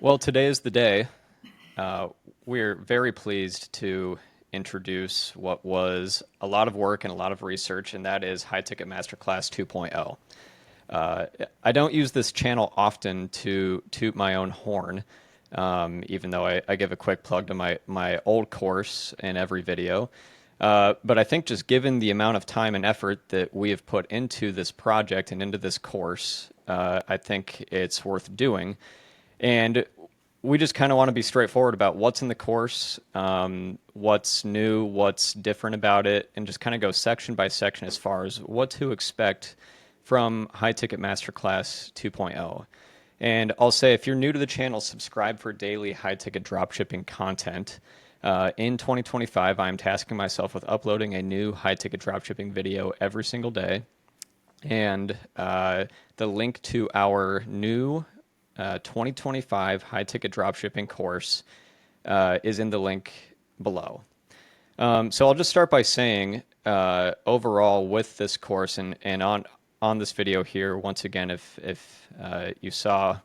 Well, today is the day. Uh, we're very pleased to introduce what was a lot of work and a lot of research, and that is High Ticket Masterclass 2.0. Uh, I don't use this channel often to toot my own horn, even though I give a quick plug to my old course in every video. But I think just given the amount of time and effort that we have put into this project and into this course, I think it's worth doing. And we just kind of want to be straightforward about what's in the course, what's new, what's different about it, and just kind of go section by section as far as what to expect from High Ticket Masterclass 2.0. And I'll say if you're new to the channel, subscribe for daily high ticket dropshipping content. In 2025, I'm tasking myself with uploading a new high ticket dropshipping video every single day. And the link to our new 2025 high ticket dropshipping course is in the link below. So I'll just start by saying overall with this course and on this video here, once again, if you saw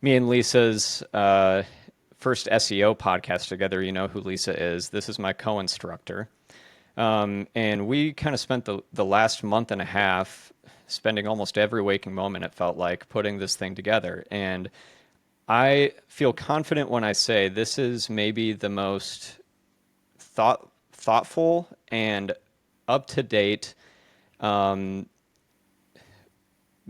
me and Lisa's first SEO podcast together, you know who Lisa is. This is my co-instructor. And we kind of spent the last month and a half spending almost every waking moment, it felt like, putting this thing together. And I feel confident when I say this is maybe the most thoughtful and up-to-date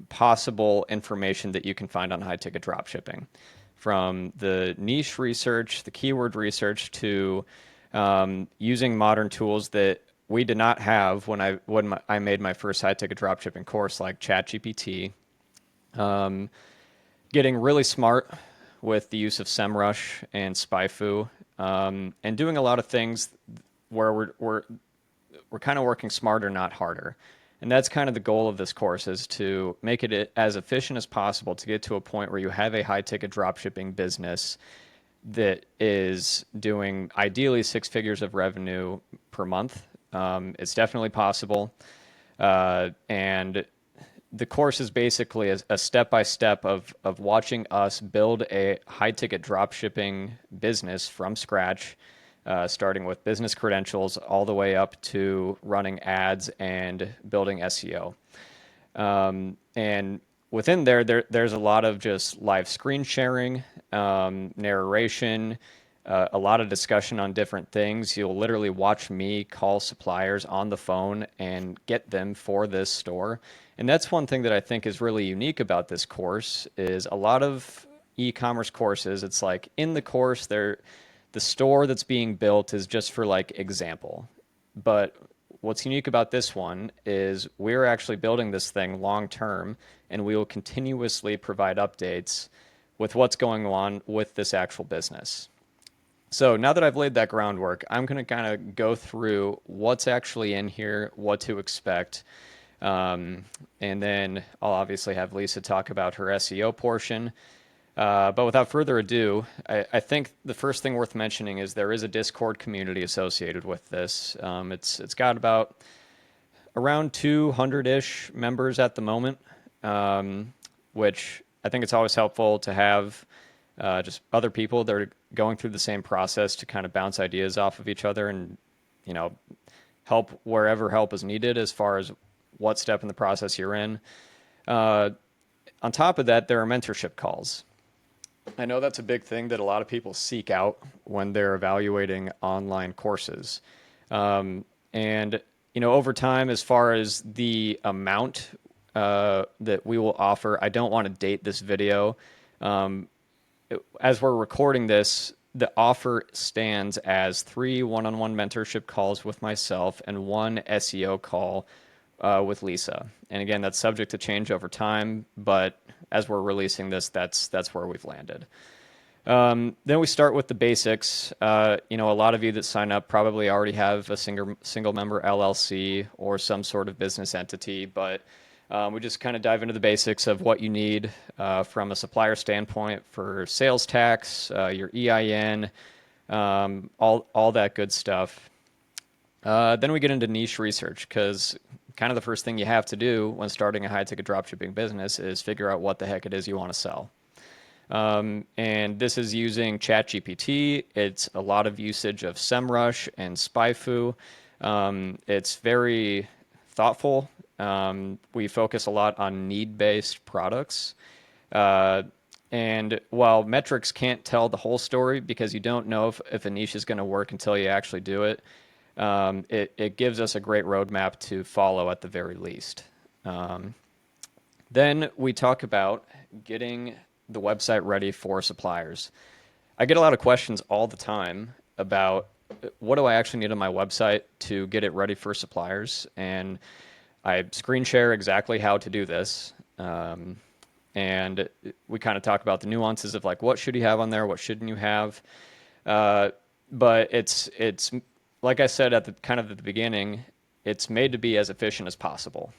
possible information that you can find on high-ticket dropshipping. From the niche research, the keyword research, to using modern tools that we did not have when I made my first high ticket dropshipping course, like ChatGPT. Getting really smart with the use of SEMrush and SpyFu, and doing a lot of things where we're kind of working smarter, not harder. And that's kind of the goal of this course, is to make it as efficient as possible to get to a point where you have a high ticket dropshipping business that is doing ideally 6 figures of revenue per month. It's definitely possible. And the course is basically a step-by-step of watching us build a high-ticket dropshipping business from scratch, starting with business credentials all the way up to running ads and building SEO. And within there's a lot of just live screen sharing, narration, a lot of discussion on different things. You'll literally watch me call suppliers on the phone and get them for this store. And that's one thing that I think is really unique about this course. Is a lot of e-commerce courses, it's like in the course, the store that's being built is just for like example. But what's unique about this one is we're actually building this thing long term, and we will continuously provide updates with what's going on with this actual business. So now that I've laid that groundwork, I'm going to kind of go through what's actually in here, what to expect. And then I'll obviously have Lisa talk about her SEO portion. But without further ado, I think the first thing worth mentioning is there is a Discord community associated with this. It's got about around 200-ish members at the moment, which I think it's always helpful to have just other people that are going through the same process to kind of bounce ideas off of each other and, help wherever help is needed as far as what step in the process you're in. On top of that, there are mentorship calls. I know that's a big thing that a lot of people seek out when they're evaluating online courses. And over time, as far as the amount that we will offer, I don't want to date this video. As we're recording this, the offer stands as 3 one-on-one mentorship calls with myself and 1 SEO call with Lisa. And again, that's subject to change over time, but as we're releasing this, that's where we've landed. Then we start with the basics. A lot of you that sign up probably already have a single member LLC or some sort of business entity, but we just kind of dive into the basics of what you need from a supplier standpoint for sales tax, your EIN, all that good stuff. Then we get into niche research, because kind of the first thing you have to do when starting a high-ticket dropshipping business is figure out what the heck it is you want to sell. And this is using ChatGPT. It's a lot of usage of SEMrush and SpyFu. It's very thoughtful. We focus a lot on need-based products. Uh, and while metrics can't tell the whole story because you don't know if a niche is going to work until you actually do it, it gives us a great roadmap to follow at the very least. Um, then we talk about getting the website ready for suppliers. I get a lot of questions all the time about what do I actually need on my website to get it ready for suppliers, and I screen share exactly how to do this. And we kind of talk about the nuances of like what should you have on there, what shouldn't you have. Uh, but it's like I said at the kind of at the beginning, it's made to be as efficient as possible.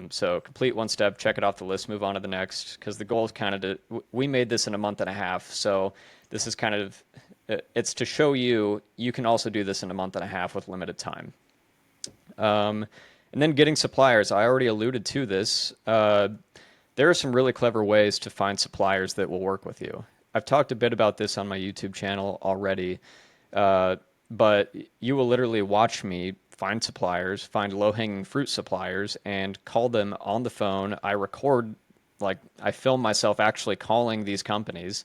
So complete one step, check it off the list, move on to the next. Because the goal is kind of to we made this in a month and a half, so this is kind of it's to show you can also do this in a month and a half with limited time. Um, and then getting suppliers. I already alluded to this. There are some really clever ways to find suppliers that will work with you. I've talked a bit about this on my YouTube channel already, uh, but you will literally watch me find suppliers, find low-hanging fruit suppliers, and call them on the phone. I record, like, I film myself actually calling these companies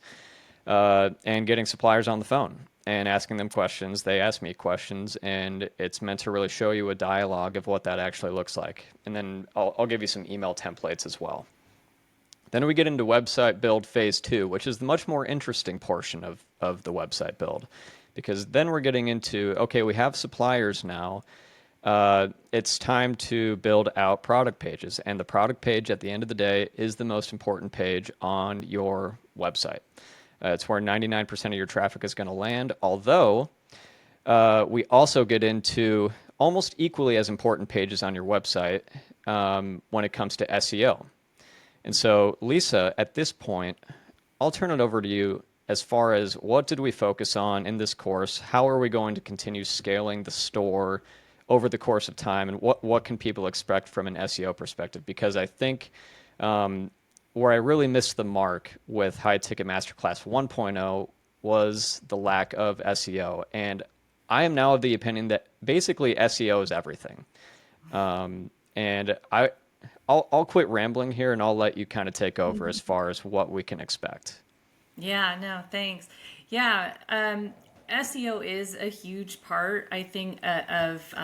and getting suppliers on the phone and asking them questions. They ask me questions, and it's meant to really show you a dialogue of what that actually looks like. And then I'll give you some email templates as well. Then we get into website build phase two, which is the much more interesting portion of the website build. Because then we're getting into, okay, we have suppliers now. It's time to build out product pages. And the product page at the end of the day is the most important page on your website. It's where 99% of your traffic is going to land. Although we also get into almost equally as important pages on your website when it comes to SEO. And so, Lisa, at this point, I'll turn it over to you as far as what did we focus on in this course? How are we going to continue scaling the store over the course of time? And what can people expect from an SEO perspective? Because I think where I really missed the mark with High Ticket Masterclass 1.0 was the lack of SEO. And I am now of the opinion that basically SEO is everything. And I'll quit rambling here and I'll let you kind of take over as far as what we can expect. Yeah, no, thanks. Yeah, SEO is a huge part, I think, of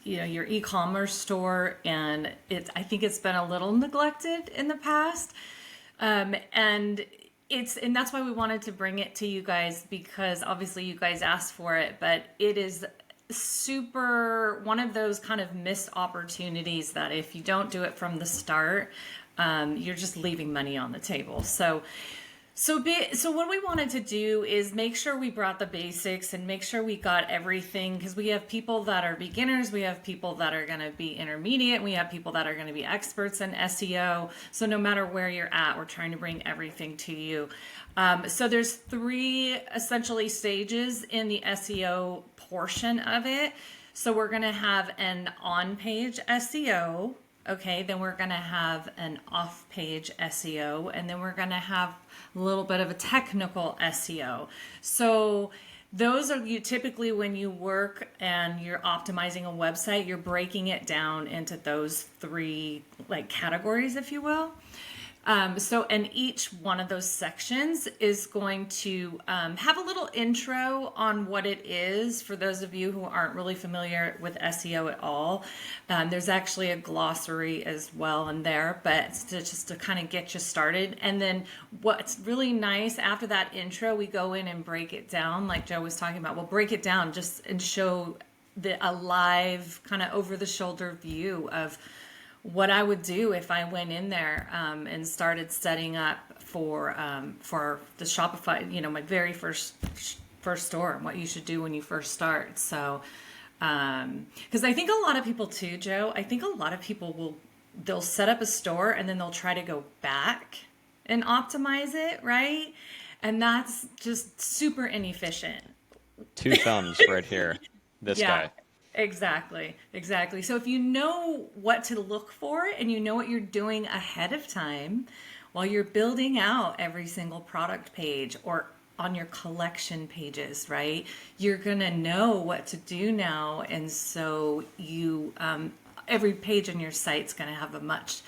your e-commerce store, and I think it's been a little neglected in the past, and that's why we wanted to bring it to you guys because obviously you guys asked for it, but it is super one of those kind of missed opportunities that if you don't do it from the start, you're just leaving money on the table. So what we wanted to do is make sure we brought the basics and make sure we got everything because we have people that are beginners, we have people that are going to be intermediate, we have people that are going to be experts in SEO. So no matter where you're at, we're trying to bring everything to you. So there's three essentially stages in the SEO portion of it. So we're going to have an on-page SEO. Okay, then we're going to have an off-page SEO, and then we're going to have a little bit of a technical SEO. So those are you typically when you work and you're optimizing a website, you're breaking it down into those three like categories, if you will. And each one of those sections is going to have a little intro on what it is for those of you who aren't really familiar with SEO at all. There's actually a glossary as well in there, but just to kind of get you started. And then what's really nice after that intro, we go in and break it down like Joe was talking about. We'll break it down just and show a live kind of over the shoulder view of what I would do if I went in there and started setting up for the Shopify, my very first store, and what you should do when you first start. So, because I think a lot of people too, Joe, I think a lot of people they'll set up a store and then they'll try to go back and optimize it, right? And that's just super inefficient. Two thumbs right here. This Yeah. guy. Exactly. So if you know what to look for and you know what you're doing ahead of time, while you're building out every single product page or on your collection pages, right? You're gonna know what to do now, and so every page on your site's gonna have a much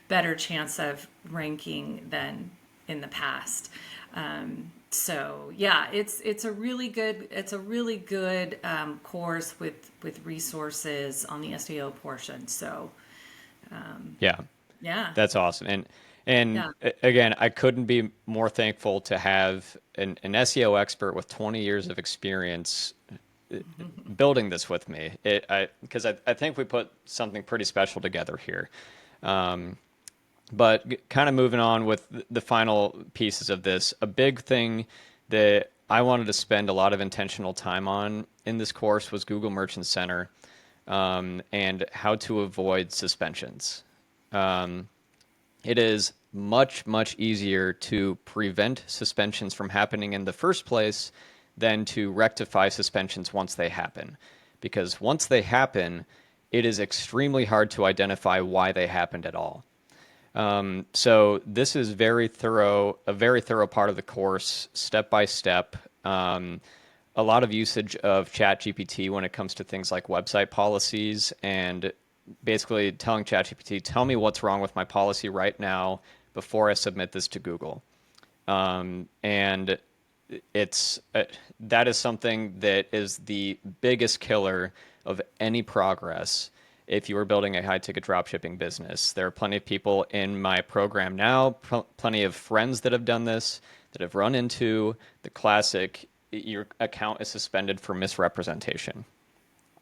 better chance of ranking than in the past. So yeah, it's a really good course with resources on the SEO portion. So Yeah, yeah, that's awesome. And yeah, again, I couldn't be more thankful to have an SEO expert with 20 years of experience building this with me. Because I think we put something pretty special together here. But kind of moving on with the final pieces of this, a big thing that I wanted to spend a lot of intentional time on in this course was Google Merchant Center, and how to avoid suspensions. It is much, much easier to prevent suspensions from happening in the first place than to rectify suspensions once they happen. Because once they happen, it is extremely hard to identify why they happened at all. So this is a very thorough part of the course, step by step. A lot of usage of ChatGPT when it comes to things like website policies and basically telling ChatGPT, tell me what's wrong with my policy right now before I submit this to Google. And it's that is something that is the biggest killer of any progress if you are building a high ticket dropshipping business. There are plenty of people in my program now, plenty of friends that have done this, that have run into the classic your account is suspended for misrepresentation.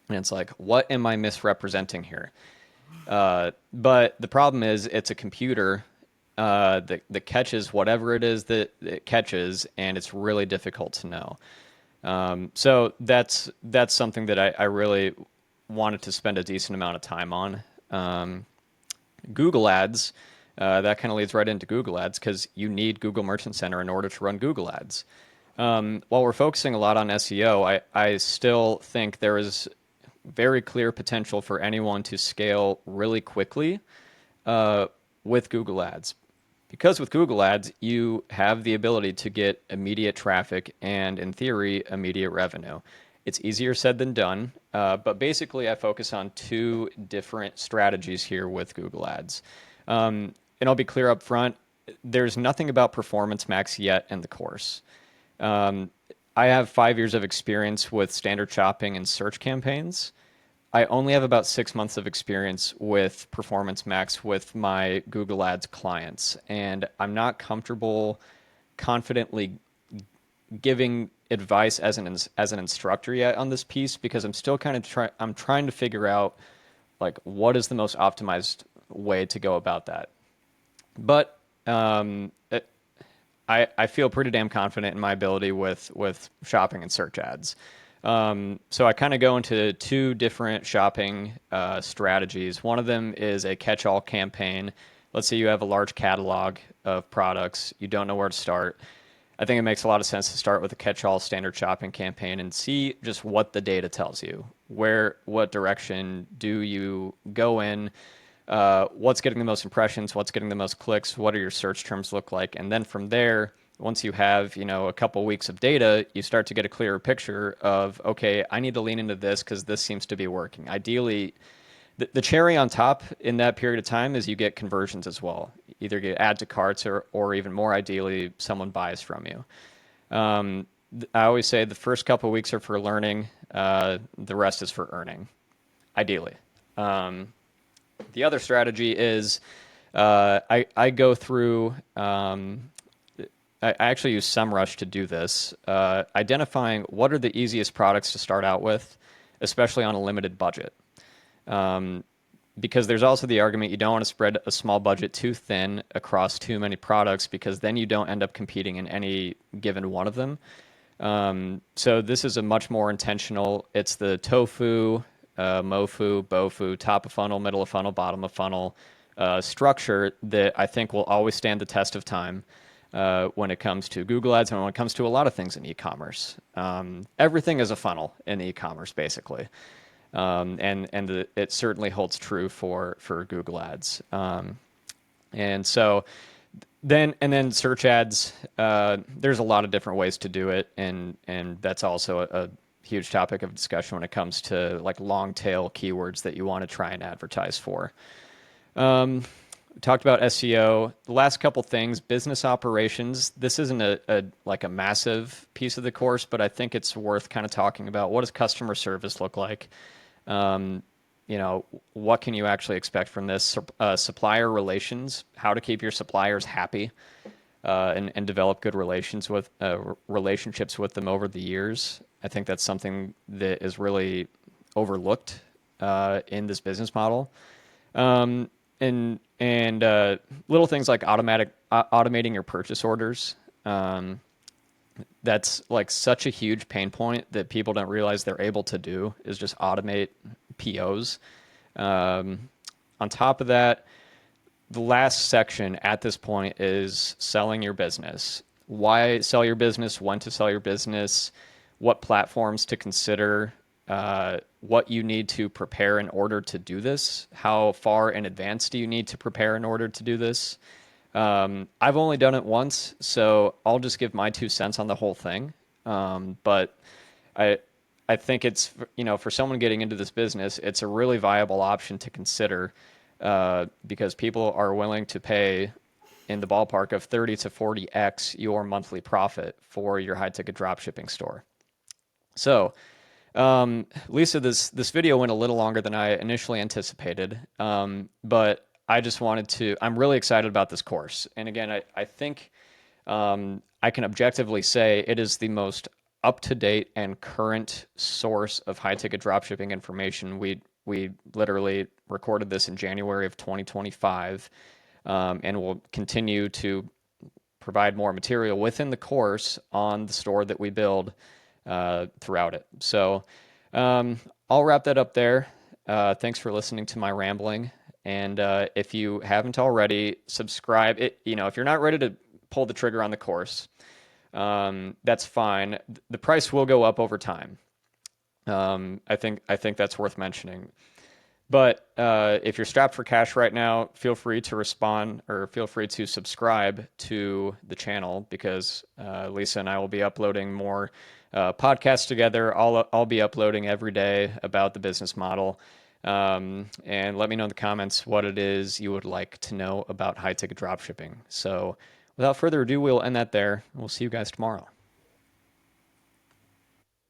And it's like, what am I misrepresenting here? But the problem is, it's a computer that catches whatever it is that it catches, and it's really difficult to know. So that's something that I really wanted to spend a decent amount of time on. Google Ads, that kind of leads right into Google Ads because you need Google Merchant Center in order to run Google Ads. While we're focusing a lot on SEO, I still think there is very clear potential for anyone to scale really quickly with Google Ads. Because with Google Ads, you have the ability to get immediate traffic and, in theory, immediate revenue. It's easier said than done, but basically, I focus on two different strategies here with Google Ads. And I'll be clear up front, there's nothing about Performance Max yet in the course. I have 5 years of experience with standard shopping and search campaigns. I only have about 6 months of experience with Performance Max with my Google Ads clients, and I'm not comfortable confidently giving advice as an instructor yet on this piece because I'm still kind of I'm trying to figure out like what is the most optimized way to go about that. But I feel pretty damn confident in my ability with shopping and search ads. So I kind of go into two different shopping strategies. One of them is a catch-all campaign. Let's say you have a large catalog of products, you don't know where to start. I think it makes a lot of sense to start with a catch-all standard shopping campaign and see just what the data tells you. What direction do you go in? What's getting the most impressions, what's getting the most clicks, what do your search terms look like, and then from there, once you have a couple weeks of data, you start to get a clearer picture of, okay, I need to lean into this because this seems to be working. Ideally, the cherry on top in that period of time is you get conversions as well. Either get add to carts or even more ideally, someone buys from you. I always say the first couple of weeks are for learning, the rest is for earning, ideally. The other strategy is I go through, I actually use SEMrush to do this, identifying what are the easiest products to start out with, especially on a limited budget. Because there's also the argument you don't want to spread a small budget too thin across too many products because then you don't end up competing in any given one of them. So this is a much more intentional, it's the tofu, MOFU, BOFU, top of funnel, middle of funnel, bottom of funnel structure that I think will always stand the test of time when it comes to Google Ads and when it comes to a lot of things in e-commerce. Everything is a funnel in e-commerce, basically. It certainly holds true for Google Ads. And so Then search ads. There's a lot of different ways to do it, and that's also a huge topic of discussion when it comes to like long tail keywords that you want to try and advertise for. We talked about SEO. The last couple things, business operations. This isn't a like a massive piece of the course, but I think it's worth kind of talking about. What does customer service look like? Um, what can you actually expect from this? Supplier relations, how to keep your suppliers happy, and develop good relationships with them over the years. I think that's something that is really overlooked in this business model. Um, and little things like automating your purchase orders. That's like such a huge pain point that people don't realize they're able to do is just automate POs. Um, on top of that, the last section at this point is selling your business. Why sell your business, when to sell your business, what platforms to consider, what you need to prepare in order to do this, how far in advance do you need to prepare in order to do this. I've only done it once, so I'll just give my 2 cents on the whole thing. But I I think it's for someone getting into this business, it's a really viable option to consider because people are willing to pay in the ballpark of 30 to 40x your monthly profit for your high ticket dropshipping store. So, Lisa, this video went a little longer than I initially anticipated, but I just wanted to. I'm really excited about this course, and again, I think I can objectively say it is the most up to date and current source of high ticket dropshipping information. We literally recorded this in January of 2025, and we'll continue to provide more material within the course on the store that we build throughout it. So I'll wrap that up there. Thanks for listening to my rambling. And if you haven't already, subscribe. If you're not ready to pull the trigger on the course, that's fine. The price will go up over time. I think that's worth mentioning. But if you're strapped for cash right now, feel free to respond or feel free to subscribe to the channel because Lisa and I will be uploading more podcasts together. I'll be uploading every day about the business model. And let me know in the comments what it is you would like to know about high ticket dropshipping. So without further ado, we'll end that there. We'll see you guys tomorrow.